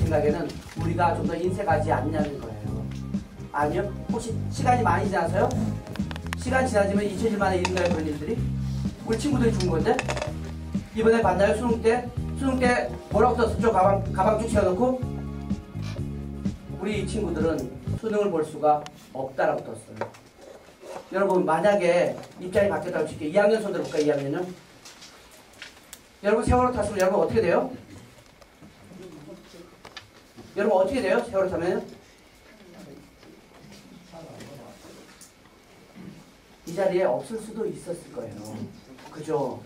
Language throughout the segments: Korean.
생각에는 우리가 좀 더 인색하지 않냐는 거예요. 아니요? 혹시 시간이 많이 지나서요? 시간 지나지면 잊혀질 만한 일인가요? 그런 일들이? 우리 친구들이 준 건데? 이번에 봤나요? 수능 때? 수능 때 뭐라고 썼었죠? 가방 쭉 채워놓고? 우리 친구들은 수능을 볼 수가 없다라고 떴어요. 여러분 만약에 입장이 바뀌었다고 칠게요. 2학년 손 들어볼까요? 2학년요? 여러분 세월호 탔으면 여러분 어떻게 돼요? 여러분 어떻게 돼요? 세월호 타면요? 이 자리에 없을 수도 있었을 거예요. 그죠?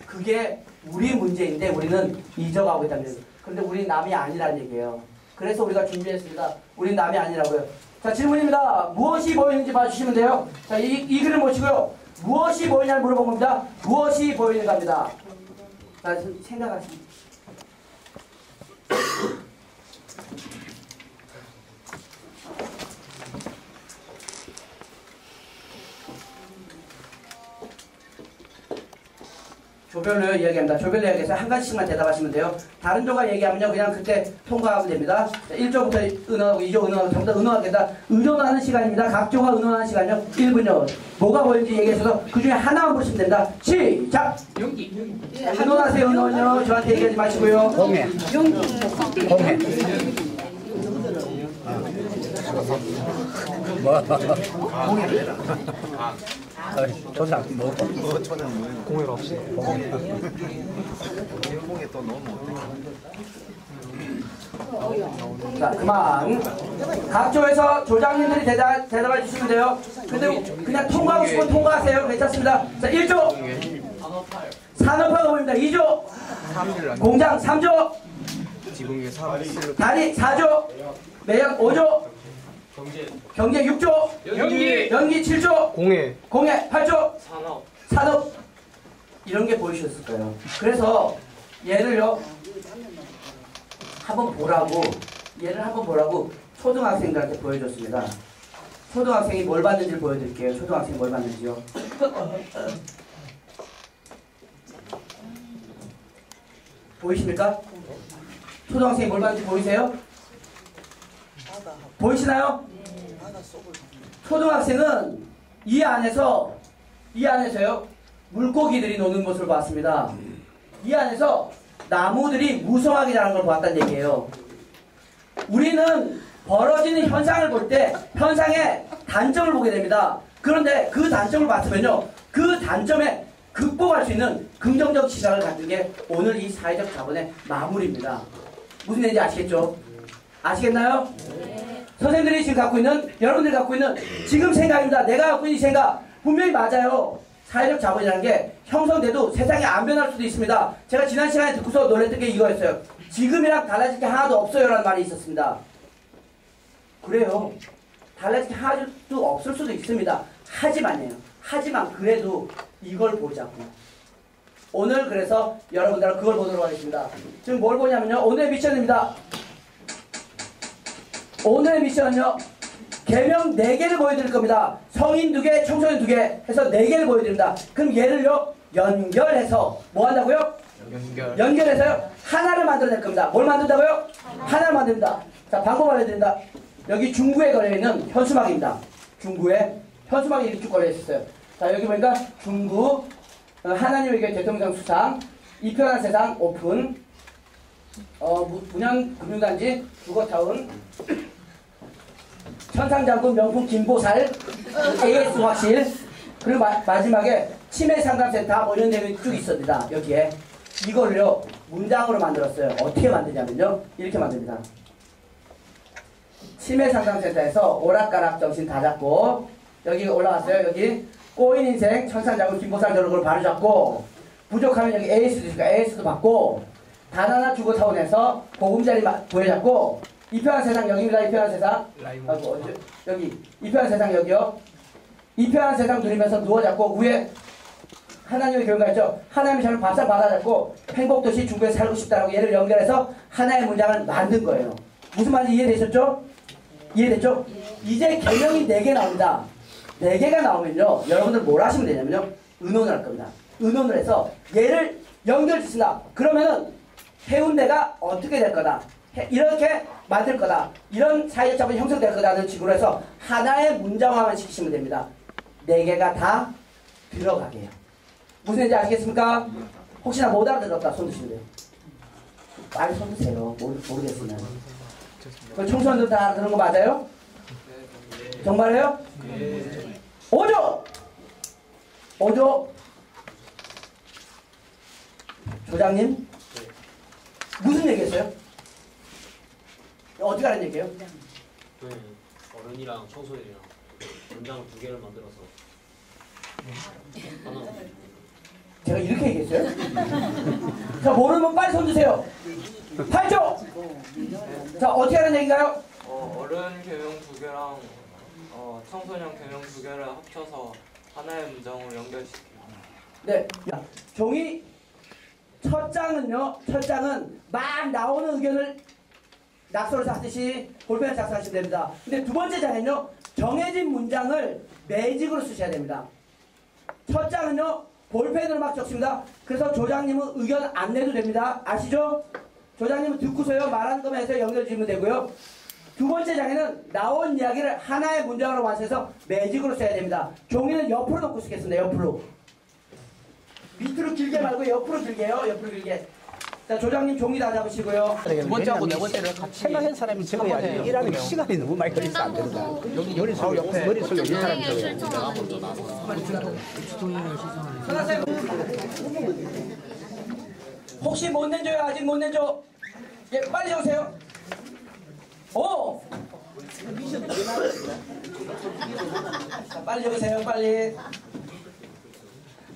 그게 우리 문제인데 우리는 잊어가고 있다는 거예요. 그런데 우린 남이 아니라는 얘기예요. 그래서 우리가 준비했습니다. 우린 남이 아니라고요. 자, 질문입니다. 무엇이 보이는지 봐주시면 돼요. 자, 이 글을 보시고요. 무엇이 보이냐를 물어본 겁니다. 무엇이 보이는가입니다. 자, 생각하십니다. 조별로 이야기합니다. 조별로 이야기해서 한 가지씩만 대답하시면 돼요. 다른 조가 얘기하면요 그냥 그때 통과하면 됩니다. 1조부터 의논하고 2조 의논하고 전부 다 의논하겠다. 의논하는 시간입니다. 각 조가 의논하는 시간이요 1분요. 뭐가 보이는지 얘기해서 그 중에 하나만 보시면 됩니다. 시작! 연기. 의논하세요. 의논요. 저한테 얘기하지 마시고요. 공해. 공해. 뭐? 조상 뭐? 공을 없이. 공해 또 너무 자, 그만. 각 조에서 조장님들이 대답해 주시면 돼요. 근데 그냥 통과하고 싶으면 통과하세요. 괜찮습니다. 자, 1조. 산업화가 보입니다. 2조. 공장 3조. 지붕 사업을 다리 4조. 매연 5조. 경제 6조. 연기 7조. 공해 8조. 산업. 이런 게 보이셨을 거예요. 그래서 얘를요 한번 보라고, 얘를 한번 보라고 초등학생들한테 보여줬습니다. 초등학생이 뭘 봤는지를 보여드릴게요. 초등학생이 뭘 봤는지요. 보이십니까? 초등학생이 뭘 봤는지 보이세요? 보이시나요? 초등학생은 이 안에서요 물고기들이 노는 모습을 봤습니다. 이 안에서 나무들이 무성하게 자란 걸 보았다는 얘기예요. 우리는 벌어지는 현상을 볼 때 현상의 단점을 보게 됩니다. 그런데 그 단점을 봤으면요 그 단점에 극복할 수 있는 긍정적 시각을 갖는 게 오늘 이 사회적 자본의 마무리입니다. 무슨 얘기인지 아시겠죠? 아시겠나요? 네. 선생님들이 지금 갖고 있는, 여러분들이 갖고 있는 지금 생각입니다. 내가 갖고 있는 이 생각 분명히 맞아요. 사회적 자본이라는 게 형성돼도 세상이 안 변할 수도 있습니다. 제가 지난 시간에 듣고서 놀랬던 게 이거였어요. 지금이랑 달라질 게 하나도 없어요 라는 말이 있었습니다. 그래요. 달라질 게 하나도 없을 수도 있습니다. 하지만 그래도 이걸 보자고. 오늘 그래서 여러분들과 그걸 보도록 하겠습니다. 지금 뭘 보냐면요. 오늘의 미션입니다. 오늘의 미션은요. 개명 4개를 보여드릴 겁니다. 성인 2개, 청소년 2개 해서 4개를 보여드립니다. 그럼 얘를요. 연결해서 뭐 한다고요? 연결해서요. 하나를 만들어낼 겁니다. 뭘 만든다고요? 하나를 만듭니다. 자, 방법 알려드립니다. 여기 중구에 걸려있는 현수막입니다. 중구에 현수막이 이렇게 쭉 걸려있었어요. 자, 여기 보니까 중구 하나님에게 대통령 수상 이편한 세상 오픈 문양금융단지 주거타운 천상장군 명품 김보살 AS 확실 그리고 마지막에 치매상담센터 뭐 이런 내용이 쭉 있습니다. 여기에 이걸요 문장으로 만들었어요. 어떻게 만드냐면요 이렇게 만듭니다. 치매상담센터에서 오락가락 정신 다 잡고 여기 올라왔어요. 여기 꼬인 인생 천상장군 김보살 저런 걸 바로 잡고 부족하면 여기 AS도 있으니까 AS도 받고 다나나 주거타운에서 보금자리 보여잡고 이편한 세상 여기입니다. 이편한 세상 여기 이편한 세상 여기요. 이편한 세상 누리면서 누워잡고 위에 하나님의 교훈가있죠. 하나님이 저를 밥상 받아잡고 행복도시 중국에 살고 싶다라고 얘를 연결해서 하나의 문장을 만든 거예요. 무슨 말인지 이해되셨죠? 이해됐죠? 이제 개명이 4개 나옵니다. 4개가 나오면요 여러분들 뭘 하시면 되냐면요 의논을 할 겁니다. 의논을 해서 얘를 연결짓습니다. 그러면은 해운대가 어떻게 될 거다. 이렇게 만들 거다. 이런 사회적 자본이 형성될 거다는 식으로 해서 하나의 문장화만 시키시면 됩니다. 4개가 다 들어가게 해요. 무슨 얘기인지 아시겠습니까? 혹시나 못 알아들었다 손 드시면 돼요. 빨리 손 드세요. 모르겠으면. 그 청소년들 다 알아듣는 거 맞아요? 정말요? 5조! 5조! 조장님? 무슨 얘기했어요? 어떻게 하는 얘기예요? 네, 어른이랑 청소년이랑 문장을 2개를 만들어서 하나. 제가 이렇게 얘기했어요? 자, 모르면 빨리 손 드세요. 8조! 자, 어떻게 하는 얘기인가요? 어른 개명 2개랑 청소년 개명 2개를 합쳐서 하나의 문장으로 연결시켜요. 네. 종이 첫 장은요. 첫 장은 막 나오는 의견을 낙서를 하듯이 볼펜을 작성하시면 됩니다. 근데 두 번째 장은요. 정해진 문장을 매직으로 쓰셔야 됩니다. 첫 장은요. 볼펜으로 막 적습니다. 그래서 조장님은 의견 안 내도 됩니다. 아시죠? 조장님은 듣고서요. 말하는 것만 해서 연결 주시면 되고요. 두 번째 장에는 나온 이야기를 하나의 문장으로 완성해서 매직으로 써야 됩니다. 종이는 옆으로 놓고 쓰겠습니다. 옆으로. 밑으로 길게 말고 옆으로 길게요. 옆으로 길게. 자, 조장님 종이 다 잡으시고요. 두 번째하고 네 번째를 같이 생각한 사람이 적어야지. 일하는 시간이 너무 많이 걸려서 안 된다. 여기 머릿속에 이 사람이 적어야지. 선생님. 혹시 못 낸줘요? 아직 못 낸줘? 예, 빨리 오세요. 오! 자, 빨리 적으세요. 빨리.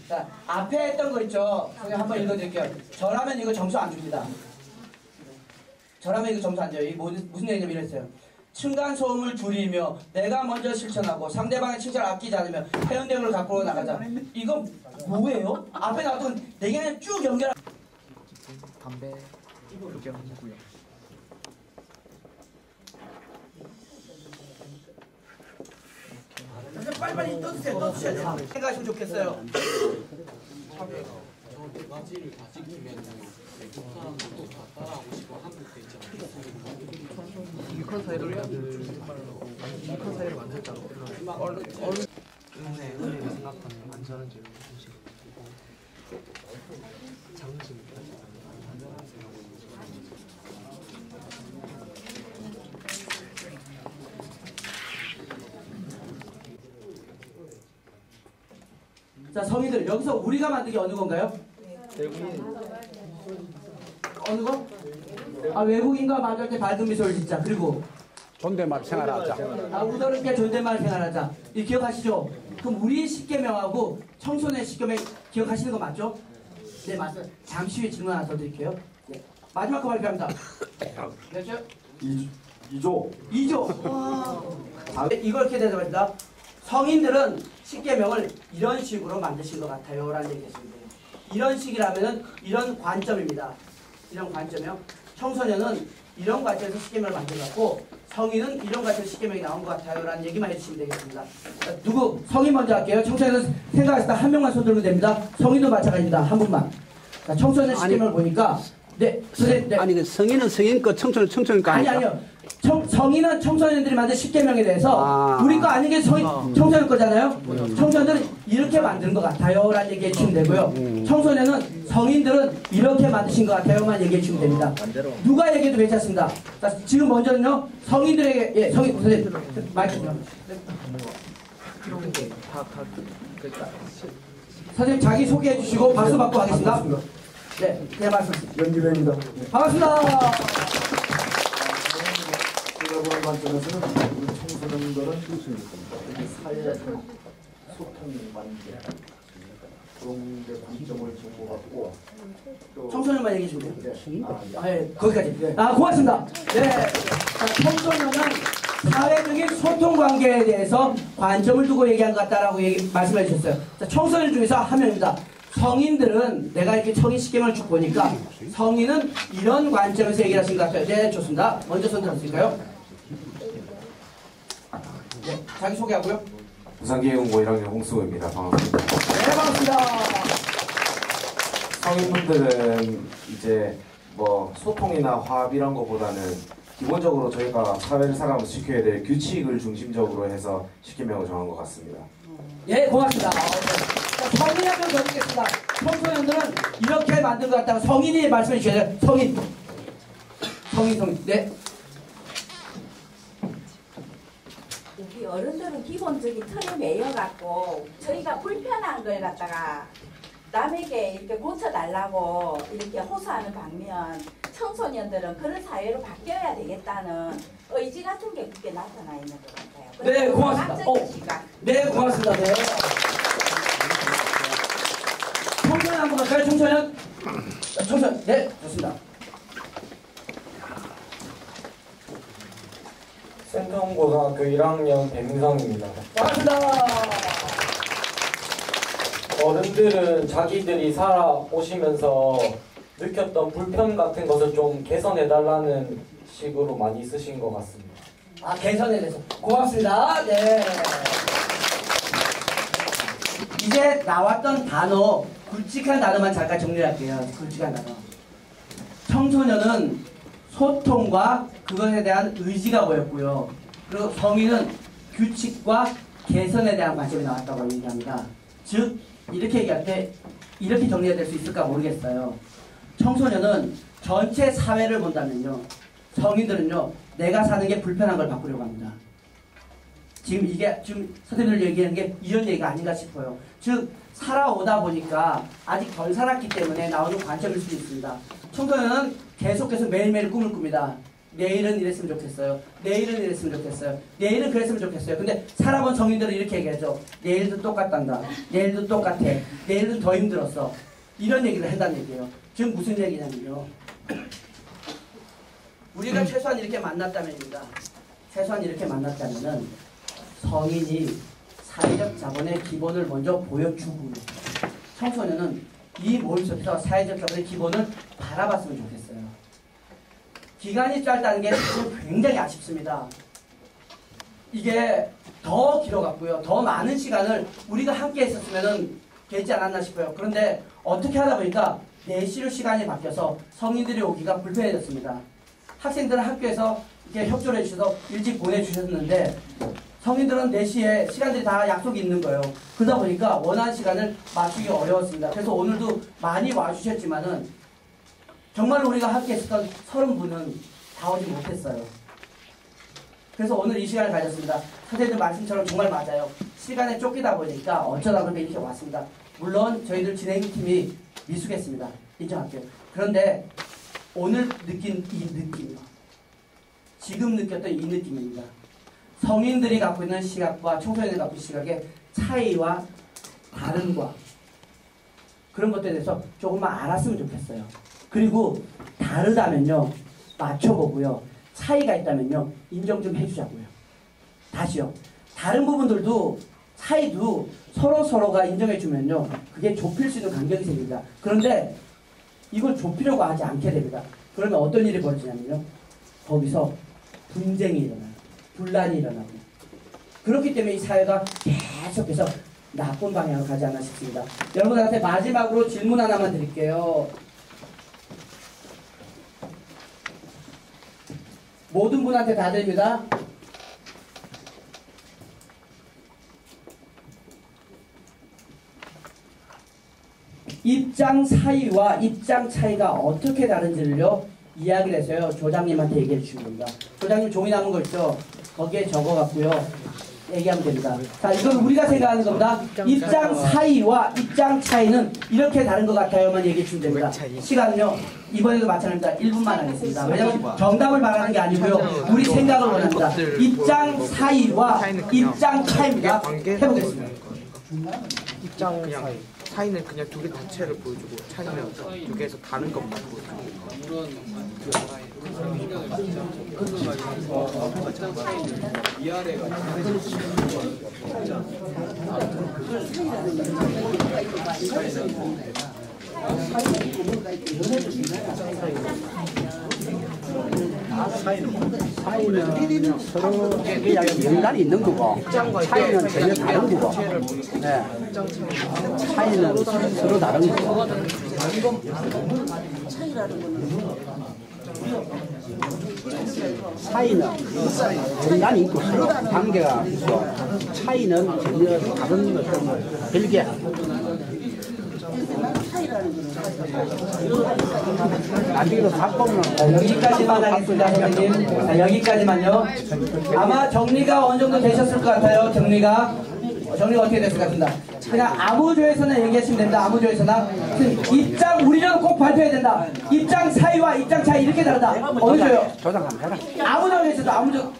자, 앞에 했던 거 있죠? 선생님 한번 읽어드릴게요. 저라면 이거 점수 안 줍니다. 저라면 이거 점수 안 줘요. 이 무슨 얘기냐면 이랬어요. 층간소음을 줄이며 내가 먼저 실천하고 상대방의 칭찬을 아끼지 않으며 해운대를 갖고 나가자. 이거 뭐예요? 앞에 나왔던 4개는 쭉 연결. 담배 구경하고요. 빨리빨리 떠드세요. 떠드셔야 돼요. 생각하시면 좋겠어요. 저 4가지를 다 찍히면 사람도 다 따라하고 싶어 하는 게 있지 않겠어요? 유컨 사회를 유컨 사회를 만들자고 은혜를 생각하는 안전한 질문 그리고 장신까지 안전한 생각을 자, 성인들 여기서 우리가 만든 게 어느 건가요? 어느 거? 아, 외국인과 마주할 때 밝은 미소를 짓자. 그리고 존댓말 생활하자. 아, 우더럽게 존댓말 생활하자. 이 기억하시죠? 그럼 우리 십계명하고 청소년 십계명 기억하시는 거 맞죠? 네, 맞아요. 잠시 후에 질문 하나 더 드릴게요. 네. 마지막 거 발표합니다. 됐죠? 2조. 2조. 이걸 이렇게 대답합니다. 성인들은 십계명을 이런 식으로 만드신 것 같아요. 라는 얘기했습니다. 이런 식이라면 이런 관점입니다. 이런 관점이요. 청소년은 이런 관점에서 십계명을 만들었고 성인은 이런 관점에서 십계명이 나온 것 같아요. 라는 얘기만 해주시면 되겠습니다. 자, 누구? 성인 먼저 할게요. 청소년은 생각했을 때 한 명만 손 들면 됩니다. 성인도 마찬가지입니다. 한 분만. 자, 청소년 십계명을 보니까 네, 선생님. 네. 아니 그 성인은 성인 거, 청소년 청소년 거 아니야? 아니요. 성인은 청소년들이 만든 십계명에 대해서 우리 거 아닌 게 청소년 거잖아요. 청소년들은 이렇게 만드는 것 같아요 라는 얘기해 주시면 되고요. 청소년은 성인들은 이렇게 만드신 것 같아요만 얘기해 주시면 됩니다. 누가 얘기해도 괜찮습니다. 자, 지금 먼저는요 성인들에게 예, 성인 선생님 마이크 좀 선생님 자기 소개해 주시고 박수 받고 하겠습니다. 네, 네 말씀. 연기입니다. 반갑습니다. 제가 보는 관점에서는 우리 청소년들은 사회 소통 관계 그런 데 관점을 정보받고 또 청소년만 얘기해 주면 돼요. 네. 아, 예, 거기까지. 네. 아, 고맙습니다. 네. 자, 청소년은 사회적인 소통 관계에 대해서 관점을 두고 얘기한 것 같다라고 말씀해 주셨어요. 자, 청소년 중에서 한 명입니다. 성인들은 내가 이렇게 성인 십계명을 쭉 보니까 성인은 이런 관점에서 얘기를 하신 것 같아요. 네, 좋습니다. 먼저 손 들었을까요? 네, 자기 소개하고요. 부산계공고 1학년 홍승우입니다. 반갑습니다. 네, 반갑습니다. 성인분들은 이제 뭐 소통이나 화합 이런 것보다는 기본적으로 저희가 사회를 살아가면서 지켜야 될 규칙을 중심적으로 해서 시키명을 정한 것 같습니다. 예, 고맙습니다. 성인 한 명 더 듣겠습니다. 청소년들은 이렇게 만든 것 같다고 성인이 말씀해 주셔야 돼요. 성인. 네. 우리 어른들은 기본적인 틀에 매여갖고 저희가 불편한 걸 갖다가 남에게 이렇게 고쳐달라고 이렇게 호소하는 반면 청소년들은 그런 사회로 바뀌어야 되겠다는 의지 같은 게 그렇게 나타나 있는 것 같아요. 네, 고맙습니다. 과학적인 시각. 네, 고맙습니다. 네. 청소년 한번 갈까요? 청소년? 네, 좋습니다. 센텀고등학교 1학년 배민성입니다. 반갑습니다. 어른들은 자기들이 살아오시면서 느꼈던 불편 같은 것을 좀 개선해달라는 식으로 많이 쓰신 것 같습니다. 아, 개선에 대해서. 고맙습니다. 네. 이제 나왔던 단어, 굵직한 단어만 잠깐 정리할게요. 굵직한 단어. 청소년은 소통과 그것에 대한 의지가 보였고요. 그리고 성인은 규칙과 개선에 대한 관점이 나왔다고 얘기합니다. 즉, 이렇게 얘기할 때 이렇게 정리가 될 수 있을까 모르겠어요. 청소년은 전체 사회를 본다면요. 성인들은요. 내가 사는 게 불편한 걸 바꾸려고 합니다. 지금 선생님들 얘기하는 게 이런 얘기가 아닌가 싶어요. 즉, 살아오다 보니까 아직 덜 살았기 때문에 나오는 관점일 수도 있습니다. 청소년은 계속해서 매일매일 꿈을 꿉니다. 내일은 이랬으면 좋겠어요. 내일은 이랬으면 좋겠어요. 내일은 그랬으면 좋겠어요. 근데 살아본 성인들은 이렇게 얘기하죠. 내일도 똑같단다. 내일도 똑같아. 내일은 더 힘들었어. 이런 얘기를 한다는 얘기예요. 지금 무슨 얘기냐면요. 우리가 최소한 이렇게 만났다면입니다. 최소한 이렇게 만났다면은 성인이 사회적 자본의 기본을 먼저 보여주고 청소년은 이 모임 속에서 사회적 자본의 기본을 바라봤으면 좋겠어요. 기간이 짧다는 게 굉장히 아쉽습니다. 이게 더 길어갔고요. 더 많은 시간을 우리가 함께 했었으면 되지 않았나 싶어요. 그런데 어떻게 하다 보니까 4시로 시간이 바뀌어서 성인들이 오기가 불편해졌습니다. 학생들은 학교에서 이렇게 협조를 해주셔서 일찍 보내주셨는데 성인들은 4시에 시간들이 다 약속이 있는 거예요. 그러다 보니까 원하는 시간을 맞추기 어려웠습니다. 그래서 오늘도 많이 와주셨지만은 정말 우리가 함께 했었던 30분은 다 오지 못했어요. 그래서 오늘 이 시간을 가졌습니다. 선생님들 말씀처럼 정말 맞아요. 시간에 쫓기다 보니까 어쩌다 보니까 이렇게 왔습니다. 물론 저희들 진행팀이 미숙했습니다. 인정할게요. 그런데 오늘 느낀 이 느낌이요. 지금 느꼈던 이 느낌입니다. 성인들이 갖고 있는 시각과 청소년들이 갖고 있는 시각의 차이와 다름과 그런 것들에 대해서 조금만 알았으면 좋겠어요. 그리고 다르다면요. 맞춰보고요. 차이가 있다면요. 인정 좀 해주자고요. 다시요. 다른 부분들도 차이도 서로가 인정해주면요. 그게 좁힐 수 있는 간격이 생깁니다. 그런데 이걸 좁히려고 하지 않게 됩니다. 그러면 어떤 일이 벌어지냐면요. 거기서 분쟁이 일어나요. 분란이 일어나고 그렇기 때문에 이 사회가 계속해서 나쁜 방향으로 가지 않나 싶습니다. 여러분한테 마지막으로 질문 하나만 드릴게요. 모든 분한테 다 드립니다. 입장 사이와 입장 차이가 어떻게 다른지를요 이야기를 해서요 조장님한테 얘기해 주시면 됩니다. 조장님 종이 남은 거 있죠? 거기에 적어갖고요 얘기하면 됩니다. 자, 이건 우리가 생각하는 겁니다. 입장 사이와 입장 차이는 이렇게 다른 것 같아요만 얘기해 주시면 됩니다. 시간은요 이번에도 마찬가지입니다. 1분만 하겠습니다. 왜냐하면 정답을 말하는 게 아니고요 우리 생각을 원합니다. 입장 사이와 입장 차이입니다. 해보겠습니다. 입장 사이. 차이는 그냥 두 개 자체를 보여주고 차이는 두 개에서 다른 것만 보여주고. 위아래가 차이는 서로 그냥 연관이 있는 거고 차이는 전혀 다른 거고 네. 차이는 서로 다른 거고 차이는 인간이 있고 서로 관계가 있고 차이는 전혀 다른 어떤 별개 나중에도 바꾸면 여기까지만 하겠습니다, 선생님. 자, 여기까지만요. 아마 정리가 어느 정도 되셨을 것 같아요. 정리가 어떻게 됐을 것 같습니다. 그냥 아무 조에서나 얘기하시면 됩니다. 아무 조에서나. 입장 우리는 꼭 발표해야 된다. 입장 사이와 입장 차이 이렇게 다르다. 어느 조요? 조장 한번 해라. 아무 조에서도 아무 조.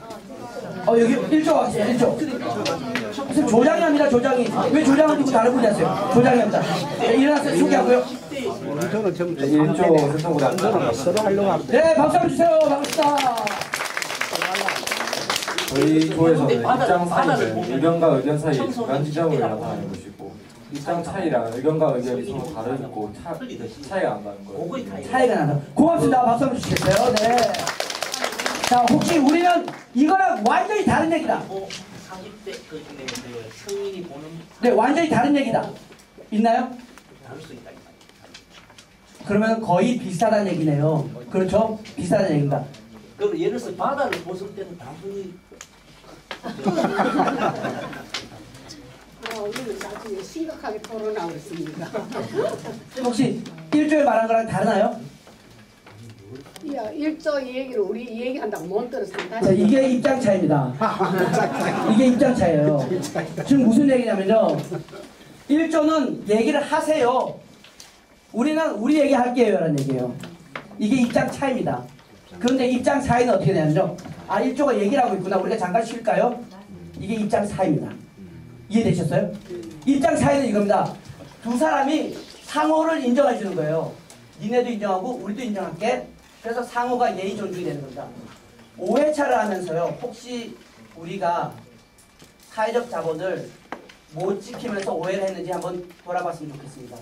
여기 1조 하겠습니다. 1조. 무슨 조장이 아니라 조장이. 왜 조장을 두고 다른 분이 하세요? 조장이 합니다. 네, 일어나서 소개하고요. 저는 전부 1조 선정보다 서로 하려고 합니다. 네, 박수 한번 주세요. 반갑습니다. 저희 조에서는 입장 사이는 의견과 의견 사이의 중간 지점을 나타내는 것이고 입장 차이랑 의견과 의견이 서로 다르고 차이가 안 나는 거예요. 차이가 나다. 고맙습니다. 박수 한번 주시겠어요? 네. 자, 혹시 우리는 이거랑 완전히 다른 얘기다. 30대 그 성인이 보는 네, 완전히 다른 얘기다. 있나요? 다를 수 있다. 그러면 거의 비슷하다는 얘기네요. 그렇죠? 비슷하다는 얘기입니다. 그럼 예를 들어서 바다를 보실 때는 단순히 우리는 나중에 심각하게 토론하고 있습니다. 혹시 1조에 말한 거랑 다르나요? 야, 1조 얘기를 우리 얘기한다고 못 들었습니다. 자, 이게 입장 차이입니다. 이게 입장 차이예요. 지금 무슨 얘기냐면요. 1조는 얘기를 하세요. 우리는 우리 얘기 할게요. 라는 얘기예요. 이게 입장 차이입니다. 그런데 입장 차이는 어떻게 되냐면요. 1조가 얘기를 하고 있구나. 우리가 잠깐 쉴까요? 이게 입장 차이입니다. 이해되셨어요? 입장 차이는 이겁니다. 두 사람이 상호를 인정해 주는 거예요. 니네도 인정하고 우리도 인정할게. 그래서 상호가 예의 존중이 되는 겁니다. 오해차를 하면서요. 혹시 우리가 사회적 자본을 못 지키면서 오해를 했는지 한번 돌아봤으면 좋겠습니다.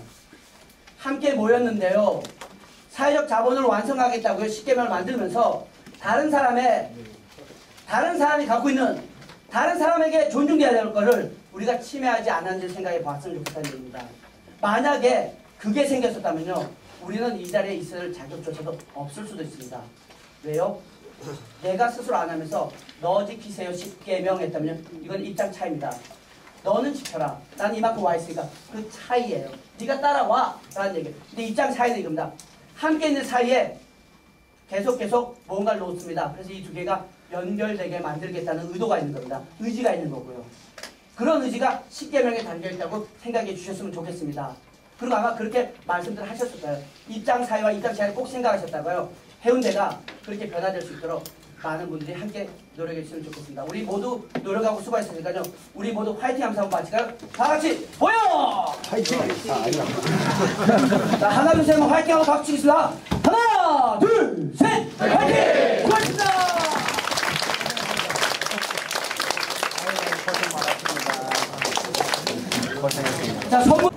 함께 모였는데요. 사회적 자본을 완성하겠다고요. 십계명을 만들면서 다른 사람이 갖고 있는 다른 사람에게 존중돼야 될 거를 우리가 침해하지 않았는지 생각해 봤으면 좋겠다는 얘기입니다. 만약에 그게 생겼었다면요. 우리는 이 자리에 있을 자격조차도 없을 수도 있습니다. 왜요? 내가 스스로 안 하면서 너 지키세요 십계명 했다면 이건 입장 차이입니다. 너는 지켜라. 난 이만큼 와 있으니까 그 차이예요. 네가 따라와 라는 얘기예요. 근데 입장 차이는 이겁니다. 함께 있는 사이에 계속 뭔가를 놓습니다. 그래서 이 두 개가 연결되게 만들겠다는 의도가 있는 겁니다. 의지가 있는 거고요. 그런 의지가 십계명에 담겨있다고 생각해 주셨으면 좋겠습니다. 그리고 아마 그렇게 말씀들 하셨을 거예요. 입장 사이와 입장 차이를 꼭 생각하셨다고요. 해운대가 그렇게 변화될 수 있도록 많은 분들이 함께 노력해 주시면 좋겠습니다. 우리 모두 노력하고 수고했으니까요. 우리 모두 화이팅 하면서 한번 마칠까요? 다 같이 보여! 화이팅! 자, 하나 둘 셋 하면 화이팅하고 박수 치겠습니다. 하나 둘 셋 화이팅! 고맙습니다. 고생 많았습니다. 고생했습니다. 자, 선물